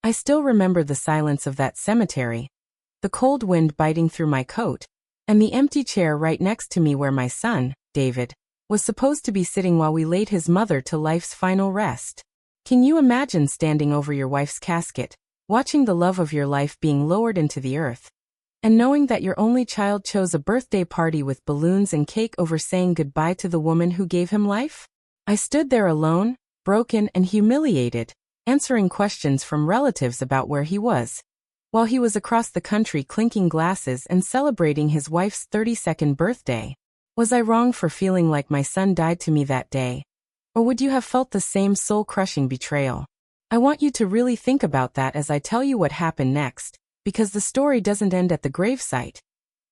I still remember the silence of that cemetery, the cold wind biting through my coat, and the empty chair right next to me where my son, David, was supposed to be sitting while we laid his mother to life's final rest. Can you imagine standing over your wife's casket, watching the love of your life being lowered into the earth, and knowing that your only child chose a birthday party with balloons and cake over saying goodbye to the woman who gave him life? I stood there alone, broken and humiliated, answering questions from relatives about where he was, while he was across the country clinking glasses and celebrating his wife's 32nd birthday. Was I wrong for feeling like my son died to me that day? Or would you have felt the same soul-crushing betrayal? I want you to really think about that as I tell you what happened next, because the story doesn't end at the gravesite.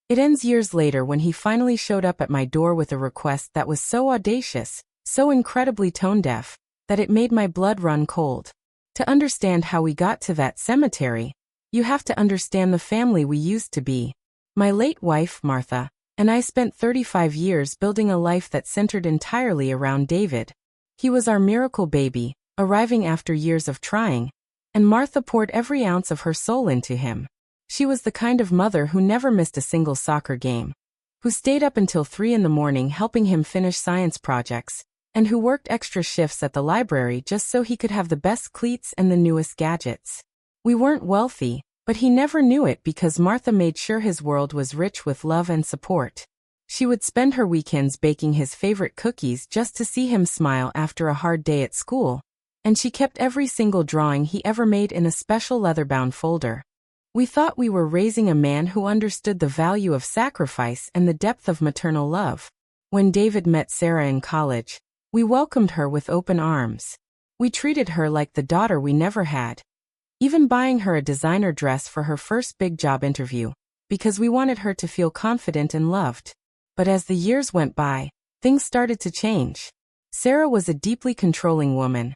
It ends years later when he finally showed up at my door with a request that was so audacious, so incredibly tone-deaf, that it made my blood run cold. To understand how we got to that cemetery, you have to understand the family we used to be. My late wife, Martha, and I spent 35 years building a life that centered entirely around David. He was our miracle baby, arriving after years of trying, and Martha poured every ounce of her soul into him. She was the kind of mother who never missed a single soccer game, who stayed up until 3 in the morning helping him finish science projects, and who worked extra shifts at the library just so he could have the best cleats and the newest gadgets. We weren't wealthy, but he never knew it because Martha made sure his world was rich with love and support. She would spend her weekends baking his favorite cookies just to see him smile after a hard day at school, and she kept every single drawing he ever made in a special leather-bound folder. We thought we were raising a man who understood the value of sacrifice and the depth of maternal love. When David met Sarah in college, we welcomed her with open arms. We treated her like the daughter we never had, even buying her a designer dress for her first big job interview, because we wanted her to feel confident and loved. But as the years went by, things started to change. Sarah was a deeply controlling woman,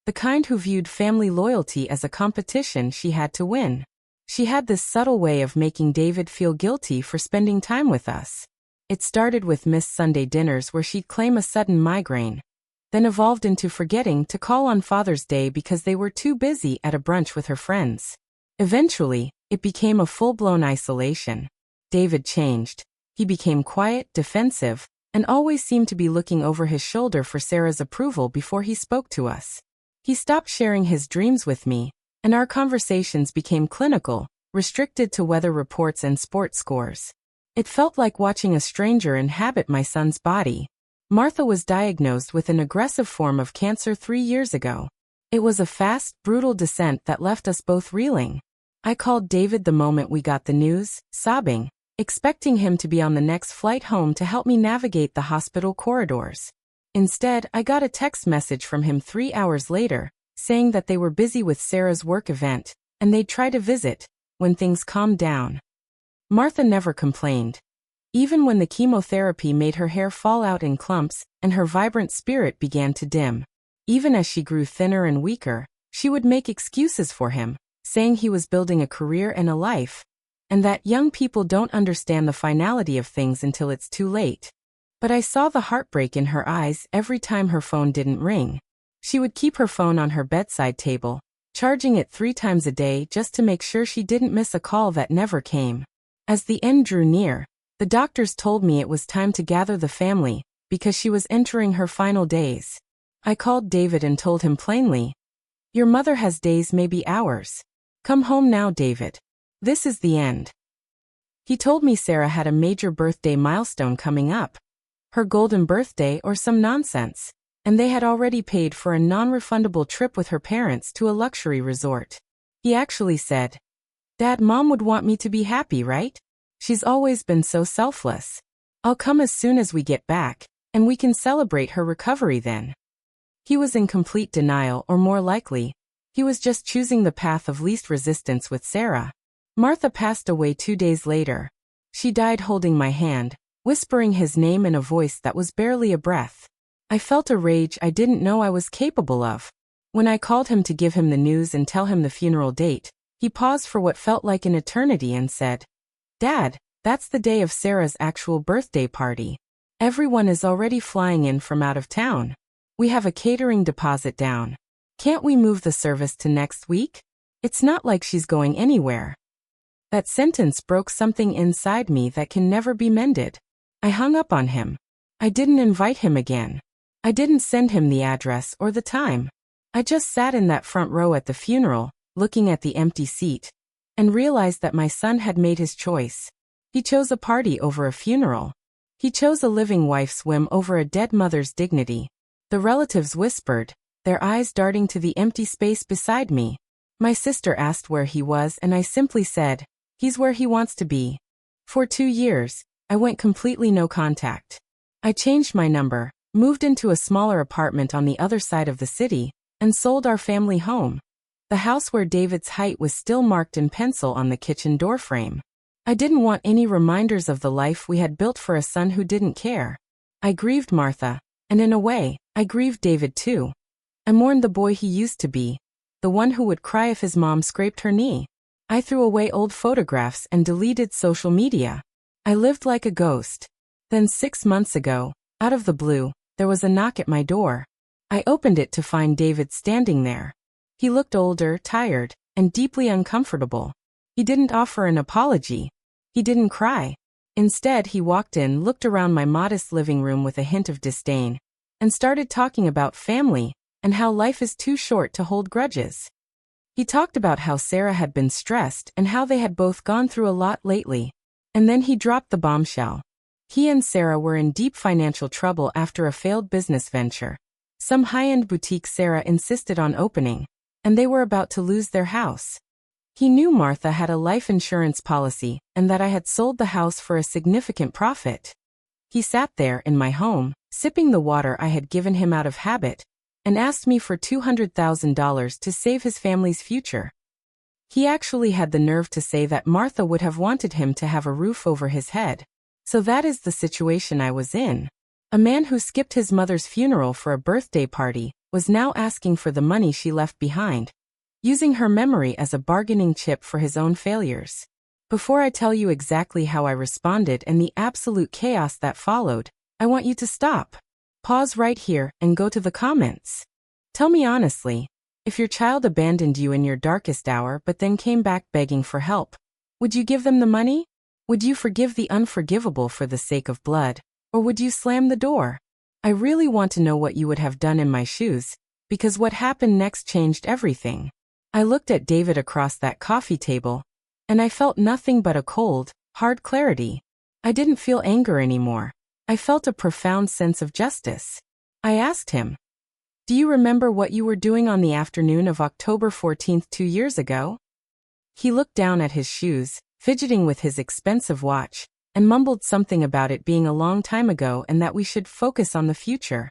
the kind who viewed family loyalty as a competition she had to win. She had this subtle way of making David feel guilty for spending time with us. It started with missed Sunday dinners where she'd claim a sudden migraine, then evolved into forgetting to call on Father's Day because they were too busy at a brunch with her friends. Eventually, it became a full-blown isolation. David changed. He became quiet, defensive, and always seemed to be looking over his shoulder for Sarah's approval before he spoke to us. He stopped sharing his dreams with me, and our conversations became clinical, restricted to weather reports and sports scores. It felt like watching a stranger inhabit my son's body. Martha was diagnosed with an aggressive form of cancer 3 years ago. It was a fast, brutal descent that left us both reeling. I called David the moment we got the news, sobbing, expecting him to be on the next flight home to help me navigate the hospital corridors. Instead, I got a text message from him 3 hours later, saying that they were busy with Sarah's work event, and they'd try to visit when things calmed down. Martha never complained. Even when the chemotherapy made her hair fall out in clumps and her vibrant spirit began to dim. Even as she grew thinner and weaker, she would make excuses for him, saying he was building a career and a life, and that young people don't understand the finality of things until it's too late. But I saw the heartbreak in her eyes every time her phone didn't ring. She would keep her phone on her bedside table, charging it 3 times a day just to make sure she didn't miss a call that never came. As the end drew near, the doctors told me it was time to gather the family, because she was entering her final days. I called David and told him plainly, "Your mother has days, maybe hours. Come home now, David. This is the end." He told me Sarah had a major birthday milestone coming up. Her golden birthday or some nonsense, and they had already paid for a non-refundable trip with her parents to a luxury resort. He actually said, "Dad, Mom would want me to be happy, right? She's always been so selfless. I'll come as soon as we get back, and we can celebrate her recovery then." He was in complete denial, or more likely, he was just choosing the path of least resistance with Sarah. Martha passed away 2 days later. She died holding my hand, whispering his name in a voice that was barely a breath. I felt a rage I didn't know I was capable of. When I called him to give him the news and tell him the funeral date, he paused for what felt like an eternity and said, "Dad, that's the day of Sarah's actual birthday party. Everyone is already flying in from out of town. We have a catering deposit down. Can't we move the service to next week?" It's not like she's going anywhere." That sentence broke something inside me that can never be mended. I hung up on him. I didn't invite him again. I didn't send him the address or the time. I just sat in that front row at the funeral, looking at the empty seat, and realized that my son had made his choice. He chose a party over a funeral. He chose a living wife's whim over a dead mother's dignity. The relatives whispered, their eyes darting to the empty space beside me. My sister asked where he was, and I simply said, "He's where he wants to be." For 2 years, I went completely no contact. I changed my number, moved into a smaller apartment on the other side of the city, and sold our family home. The house where David's height was still marked in pencil on the kitchen doorframe. I didn't want any reminders of the life we had built for a son who didn't care. I grieved Martha, and in a way, I grieved David too. I mourned the boy he used to be, the one who would cry if his mom scraped her knee. I threw away old photographs and deleted social media. I lived like a ghost. Then 6 months ago, out of the blue, there was a knock at my door. I opened it to find David standing there. He looked older, tired, and deeply uncomfortable. He didn't offer an apology. He didn't cry. Instead, he walked in, looked around my modest living room with a hint of disdain, and started talking about family and how life is too short to hold grudges. He talked about how Sarah had been stressed and how they had both gone through a lot lately. And then he dropped the bombshell. He and Sarah were in deep financial trouble after a failed business venture. Some high-end boutique Sarah insisted on opening, and they were about to lose their house. He knew Martha had a life insurance policy and that I had sold the house for a significant profit. He sat there in my home, sipping the water I had given him out of habit, and asked me for $200,000 to save his family's future. He actually had the nerve to say that Martha would have wanted him to have a roof over his head. So that is the situation I was in. A man who skipped his mother's funeral for a birthday party was now asking for the money she left behind, using her memory as a bargaining chip for his own failures. Before I tell you exactly how I responded and the absolute chaos that followed, I want you to stop. Pause right here and go to the comments. Tell me honestly, if your child abandoned you in your darkest hour but then came back begging for help, would you give them the money? Would you forgive the unforgivable for the sake of blood? Or would you slam the door? I really want to know what you would have done in my shoes, because what happened next changed everything. I looked at David across that coffee table, and I felt nothing but a cold, hard clarity. I didn't feel anger anymore. I felt a profound sense of justice. I asked him, "Do you remember what you were doing on the afternoon of October 14th 2 years ago?" He looked down at his shoes, fidgeting with his expensive watch, and mumbled something about it being a long time ago and that we should focus on the future.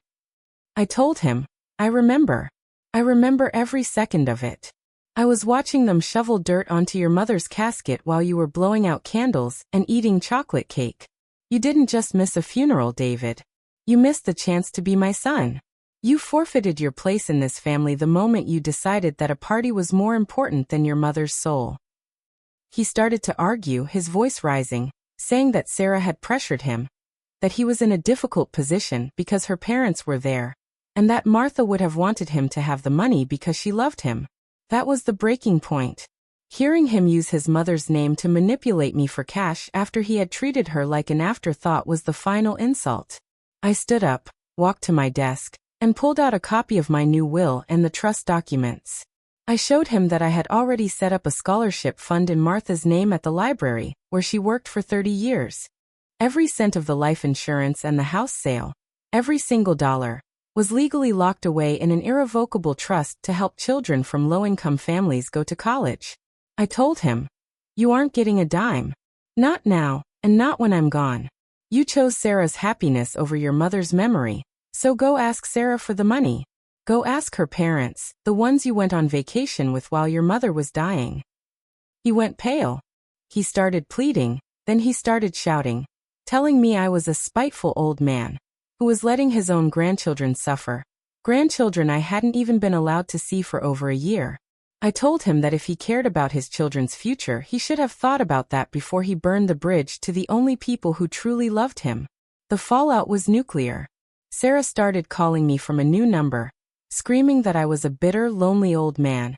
I told him, I remember every second of it. I was watching them shovel dirt onto your mother's casket while you were blowing out candles and eating chocolate cake. You didn't just miss a funeral, David. You missed the chance to be my son. You forfeited your place in this family the moment you decided that a party was more important than your mother's soul. He started to argue, his voice rising, saying that Sarah had pressured him, that he was in a difficult position because her parents were there, and that Martha would have wanted him to have the money because she loved him. That was the breaking point. Hearing him use his mother's name to manipulate me for cash after he had treated her like an afterthought was the final insult. I stood up, walked to my desk, and pulled out a copy of my new will and the trust documents. I showed him that I had already set up a scholarship fund in Martha's name at the library, where she worked for 30 years. Every cent of the life insurance and the house sale, every single dollar, was legally locked away in an irrevocable trust to help children from low-income families go to college. I told him, "You aren't getting a dime. Not now, and not when I'm gone. You chose Sarah's happiness over your mother's memory, so go ask Sarah for the money. Go ask her parents, the ones you went on vacation with while your mother was dying." He went pale. He started pleading, then he started shouting, telling me I was a spiteful old man who was letting his own grandchildren suffer, grandchildren I hadn't even been allowed to see for over a year. I told him that if he cared about his children's future, he should have thought about that before he burned the bridge to the only people who truly loved him. The fallout was nuclear. Sarah started calling me from a new number, screaming that I was a bitter, lonely old man,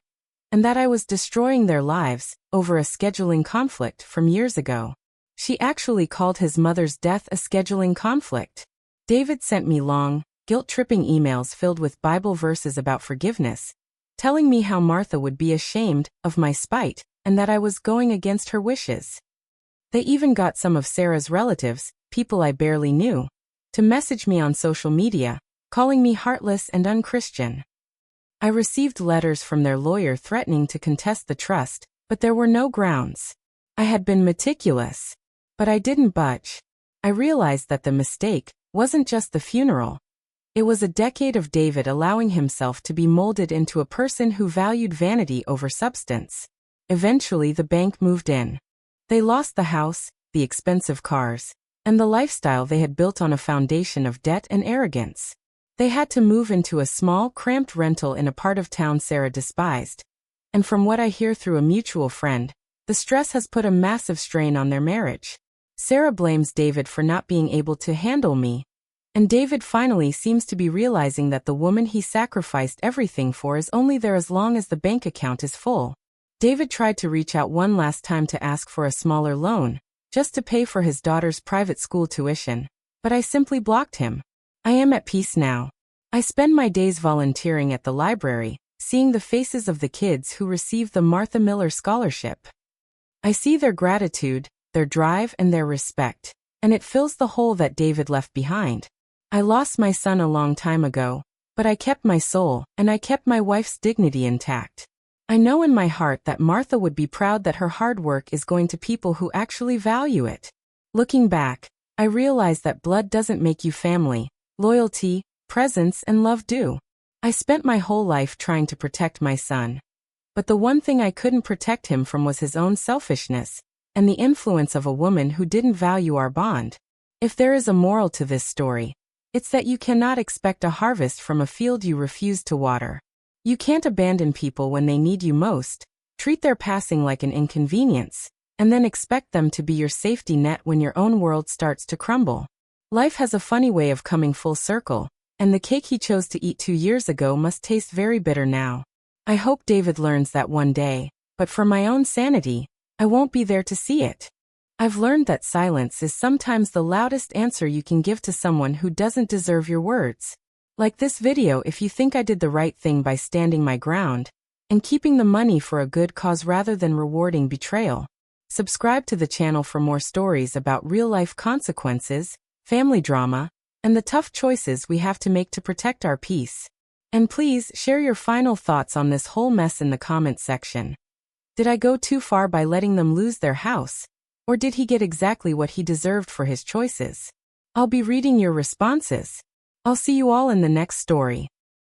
and that I was destroying their lives over a scheduling conflict from years ago. She actually called his mother's death a scheduling conflict. David sent me long, guilt-tripping emails filled with Bible verses about forgiveness, telling me how Martha would be ashamed of my spite and that I was going against her wishes. They even got some of Sarah's relatives, people I barely knew, to message me on social media, calling me heartless and unchristian. I received letters from their lawyer threatening to contest the trust, but there were no grounds. I had been meticulous, but I didn't budge. I realized that the mistake wasn't just the funeral. It was a decade of David allowing himself to be molded into a person who valued vanity over substance. Eventually, the bank moved in. They lost the house, the expensive cars, and the lifestyle they had built on a foundation of debt and arrogance. They had to move into a small, cramped rental in a part of town Sarah despised. And from what I hear through a mutual friend, the stress has put a massive strain on their marriage. Sarah blames David for not being able to handle me, and David finally seems to be realizing that the woman he sacrificed everything for is only there as long as the bank account is full. David tried to reach out one last time to ask for a smaller loan, just to pay for his daughter's private school tuition, but I simply blocked him. I am at peace now. I spend my days volunteering at the library, seeing the faces of the kids who received the Martha Miller Scholarship. I see their gratitude, their drive, and their respect, and it fills the hole that David left behind. I lost my son a long time ago, but I kept my soul, and I kept my wife's dignity intact. I know in my heart that Martha would be proud that her hard work is going to people who actually value it. Looking back, I realize that blood doesn't make you family, loyalty, presence, and love do. I spent my whole life trying to protect my son. But the one thing I couldn't protect him from was his own selfishness, and the influence of a woman who didn't value our bond. If there is a moral to this story, it's that you cannot expect a harvest from a field you refuse to water. You can't abandon people when they need you most, treat their passing like an inconvenience, and then expect them to be your safety net when your own world starts to crumble. Life has a funny way of coming full circle, and the cake he chose to eat 2 years ago must taste very bitter now. I hope David learns that one day, but for my own sanity, I won't be there to see it. I've learned that silence is sometimes the loudest answer you can give to someone who doesn't deserve your words. Like this video if you think I did the right thing by standing my ground and keeping the money for a good cause rather than rewarding betrayal. Subscribe to the channel for more stories about real-life consequences, family drama, and the tough choices we have to make to protect our peace. And please share your final thoughts on this whole mess in the comments section. Did I go too far by letting them lose their house? Or did he get exactly what he deserved for his choices? I'll be reading your responses. I'll see you all in the next story.